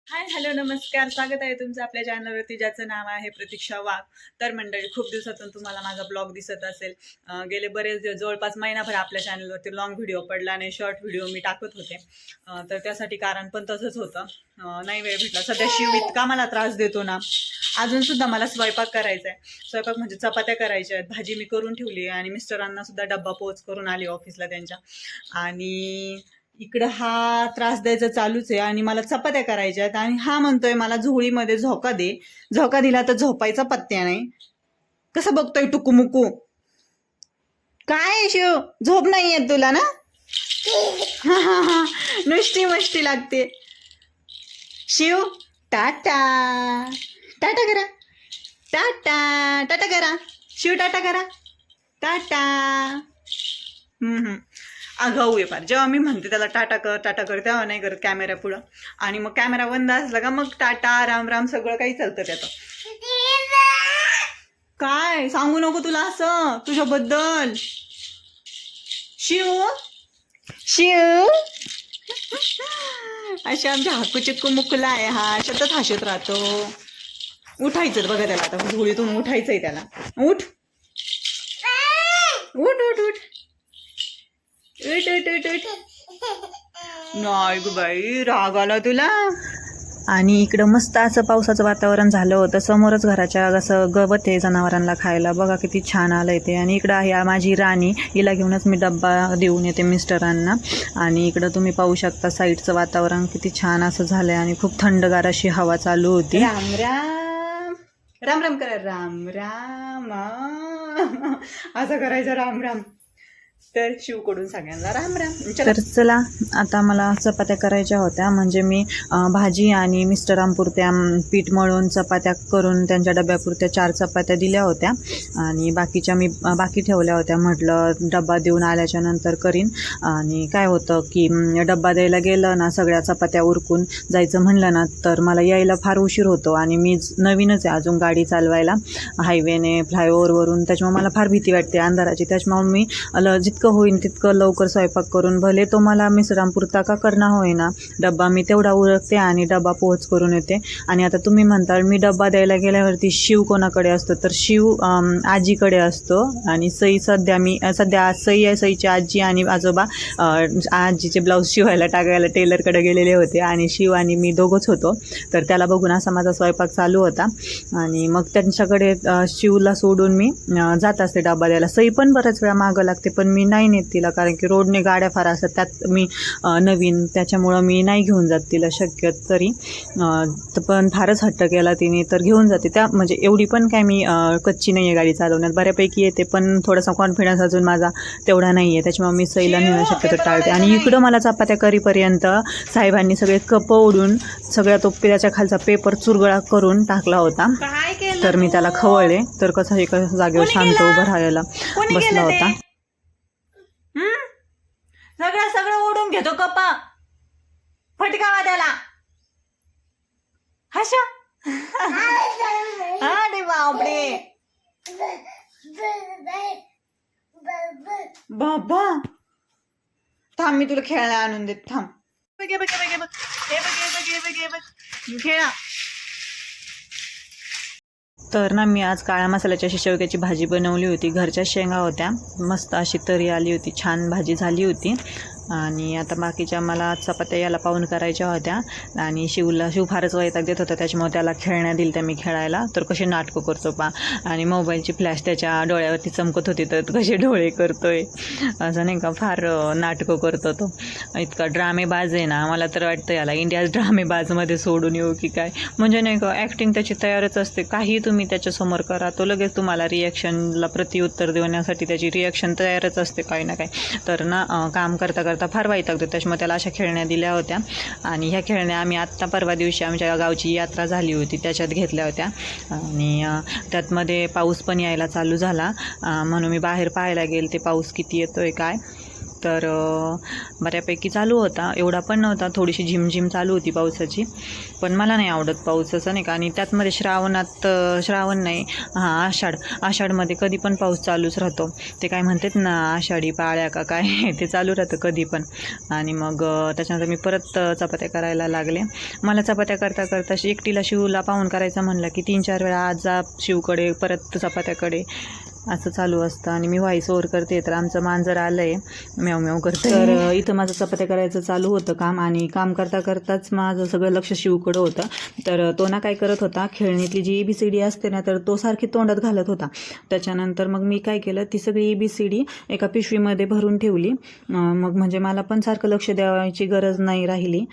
Hi hello नमस्कार, स्वागत आहे तुमचं आपल्या चॅनलवरती ज्याचं नाव आहे प्रतीक्षा वाघ. तर मंडळी, खूप दिवसातून तुम्हाला माझा ब्लॉग दिसत असेल. गेले बरेच दिवस, जवळपास महिनाभर आपल्या चॅनलवरती लॉंग व्हिडिओ पडला आणि शॉर्ट व्हिडिओ मी टाकत होते. तर त्यासाठी कारण पण तसंच होतं, नाही वेळ भेटला. सध्या शिव इतका मला त्रास देतो ना, अजून सुद्धा मला स्वयंपाक करायचा आहे. स्वयंपाक म्हणजे चपात्या करायच्या आहेत, भाजी मी करून ठेवली आहे आणि मिस्टरांना सुद्धा डब्बा पोच करून आली ऑफिसला त्यांच्या. आणि इकडं हा त्रास द्यायचा चालूच आहे आणि मला चपात्या करायच्या आहेत आणि हा म्हणतोय मला झोळीमध्ये झोका दे. झोका दिला तर झोपायचा पत्त्या नाही. कसं बघतोय टुकुमुकू? काय शिव, झोप नाही येत तुला ना? हा हा हा, नुसती मस्ती लागते. शिव टाटा, टाटा करा, टाटा टाटा करा. शिव टाटा करा, टाटा. आगाऊ आहे फार. जेव्हा मी म्हणते त्याला टाटा कर तेव्हा नाही करत कॅमेरा पुढं. आणि मग कॅमेरा बंद असला का मग टाटा राम राम सगळं काही चालतं त्याचं. काय सांगू नको तुला असं तुझ्याबद्दल. शिव शिव अशा आमच्या हाकू चिक्कू मुकला आहे हा, सतत हसत राहतो. उठायचं बघा त्याला, आता झोळीतून उठायचंय त्याला. उठ उठ उठ उठ उठ उठ उठ उठ. नाही ग बाई, राग आला तुला. आणि इकडं मस्त असं पावसाचं वातावरण झालं होतं. समोरच घराच्या असं गवत आहे जनावरांना खायला, बघा किती छान आलंय ते. आणि इकडं आहे माझी राणी, हिला घेऊनच मी डब्बा देऊन येते मिस्टरांना. आणि इकडं तुम्ही पाहू शकता साईडचं वातावरण किती छान असं झालंय आणि खूप थंडगार अशी हवा चालू होती. राम राम राम राम करा, राम राम असं करायचं, राम राम. तर शिवकडून सगळ्यांना राम राम. तर चला, आता मला चपात्या करायच्या होत्या. म्हणजे मी भाजी आणि मिस्टरांपुरत्या पीठ मळून चपात्या करून त्यांच्या डब्यापुरत्या 4 चपात्या दिल्या होत्या आणि बाकीच्या मी बाकी ठेवल्या होत्या. म्हटलं डब्बा देऊन आल्याच्या नंतर करीन. आणि काय होतं की डब्बा द्यायला गेलं ना, सगळ्या चपात्या उरकून जायचं म्हणलं ना, तर मला यायला फार उशीर होतो. आणि मी नवीनच आहे अजून गाडी चालवायला हायवेने, फ्लायओव्हरवरून. त्याच्यामुळे मला फार भीती वाटते अंधाराची. त्याच्यामुळे मी जितकं होईन तितकं लवकर स्वयंपाक करून, भले तो मला मिस्टरांपुरता का करणं होईना, डब्बा मी तेवढा उरकते आणि डब्बा पोहोच करून येते. आणि आता तुम्ही म्हणता मी डब्बा द्यायला गेल्यावरती शिव कोणाकडे असतो, तर शिव आजीकडे असतो. आणि सई सध्या सई आहे, सईची आजी आणि आजोबा आजीचे ब्लाऊज शिवायला टाकायला टेलरकडे गेलेले होते आणि शिव आणि मी दोघंच होतो. तर त्याला बघून असा माझा स्वयंपाक चालू होता. आणि मग त्यांच्याकडे शिवला सोडून मी जात असते डब्बा द्यायला. सई पण बऱ्याच वेळा मागं लागते, पण मी नाही नेत तिला, कारण की रोडने गाड्या फार असतात, त्यात मी नवीन, त्याच्यामुळं मी नाही घेऊन जात तिला शक्य तरी. पण फारच हट्ट केला तिने तर घेऊन जाते. त्या म्हणजे एवढी पण काय मी कच्ची नाही आहे गाडी चालवण्यात, बऱ्यापैकी येते, पण थोडासा कॉन्फिडन्स अजून माझा तेवढा नाही आहे. त्याच्यामुळे मी सईला नेणं शक्यतो टाळते. आणि इकडं मला चपात्या करीपर्यंत साहेबांनी सगळे कप ओढून सगळ्या तो त्याच्या खालचा पेपर चुरगळा करून टाकला होता. तर मी त्याला खवळले, तर कसं एका जागेवर शांत उभं राहायला बसला होता. सगळं ओढून घेतो कपा, फटकावा त्याला. हशा अरे बापरे बाबा, थांब मी तुला खेळायला आणून देत, थांब. खेळा. तर ना, मी आज काळ्या मसाल्याची अशी शेवग्याची भाजी बनवली होती. घरच्या शेंगा होत्या, मस्त अशी तरी आली होती, छान भाजी झाली होती. आणि आता बाकीच्या मला चपात्या याला पाहून करायच्या होत्या. आणि शिव फारच वैताग देत होता, त्याच्यामुळे त्याला खेळण्या दिल त्या मी खेळायला. तर कसे नाटकं करतो पा, आणि मोबाईलची फ्लॅश त्याच्या डोळ्यावरती चमकत होती, तर कसे डोळे करतोय असं नाही का, फार नाटकं करतो तो. इतका ड्रामेबाज आहे ना, मला तर वाटतं याला इंडिया ड्रामेबाजमध्ये सोडून येऊ की काय. म्हणजे नाही का, ॲक्टिंग त्याची तयारच असते. काही तुम्ही त्याच्यासमोर करा, तो लगेच तुम्हाला रिॲक्शनला प्रत्युत्तर देण्यासाठी त्याची रिॲक्शन तयारच असते काही ना काही. तर ना, काम करता फार वैतागतो, त्याच्यामुळे त्याला अशा खेळण्या दिल्या होत्या. आणि ह्या खेळण्या आम्ही आत्ता परवा दिवशी आमच्या गावची यात्रा झाली होती त्याच्यात घेतल्या होत्या. आणि त्यातमध्ये पाऊस पण यायला चालू झाला, म्हणून मी बाहेर पाहायला गेले ते पाऊस किती येतोय काय. तर बऱ्यापैकी चालू होता, एवढा पण नव्हता, थोडीशी झिमझिम चालू होती पावसाची. पण मला नाही आवडत पाऊस असं नाही का. आणि त्यातमध्ये श्रावण नाही, आषाढमध्ये कधी पण पाऊस चालूच राहतो. ते काय म्हणतात ना, आषाढी पाळ्या का काय ते चालू राहतं कधी पण. आणि मग त्याच्यानंतर मी परत चपात्या करायला लागले. मला चपात्या करता करता एकटीला शिवला पाहून करायचं म्हणलं की 3-4 वेळा आज जा शिवकडे, परत चपात्याकडे असं चालू असतं. आणि मी व्हॉइस ओव्हर करते, तर आमचं मांजर आलं आहे, म्याव म्याव करतं. तर इथं माझं चपात्या करायचं चालू होतं काम, आणि काम करता करताच माझं सगळं लक्ष शिवकडं होतं. तर तो ना काय करत होता, खेळणीतली जी ABCD असते ना, तर तो सारखी तोंडात घालत होता. त्याच्यानंतर मग मी काय केलं, ती सगळी ABCD एका पिशवीमध्ये भरून ठेवली. मग म्हणजे मला पण सारखं लक्ष द्यायची गरज नाही राहिली.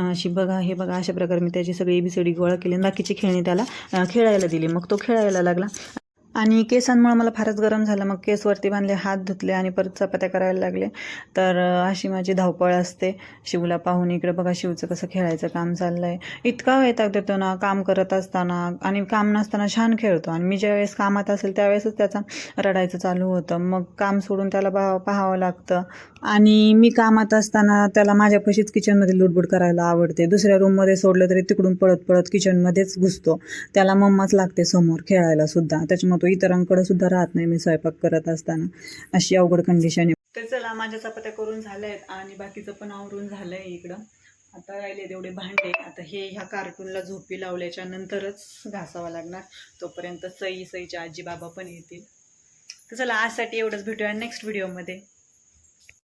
अशी बघा, हे बघा, अशा प्रकारे मी त्याची सगळी ABCD गोळा केली आणि बाकीची खेळणी त्याला खेळायला दिली. मग तो खेळायला लागला. आणि केसांमुळे मला फारच गरम झालं. मग केसवरती बांधले, हात धुतले आणि परत चपात्या करायला लागले. तर अशी माझी धावपळ असते. शिवला पाहून इकडे बघा शिवचं कसं खेळायचं काम चाललं आहे. इतका वैताग देतो ना काम करत असताना, आणि काम नसताना छान खेळतो. आणि मी ज्यावेळेस कामात असेल त्यावेळेसच त्याचा रडायचं चालू होतं. मग काम सोडून त्याला पाहावं लागतं. आणि मी कामात असताना त्याला माझ्यापाशीच किचनमध्ये लुडबुड करायला आवडते. दुसऱ्या रूममध्ये सोडलं तरी तिकडून पळत पळत किचनमध्येच घुसतो. त्याला मम्माच लागते समोर खेळायला सुद्धा. त्याच्यामुळे तो इतरांकडे सुद्धा राहत नाही मी स्वयंपाक करत असताना. अशी अवघड कंडिशन आहे. तर चला, माझ्या चपात्या करून झाल्या आहेत आणि बाकीचं पण आवरून झालं आहे इकडं. आता राहिले तेवढे भांडे. आता ह्या कार्टूनला झोपी लावल्याच्या नंतरच घासावं लागणार. तोपर्यंत सईच्या आजी बाबा पण येतील. तर चला, आजसाठी एवढंच. भेटूया नेक्स्ट व्हिडिओमध्ये.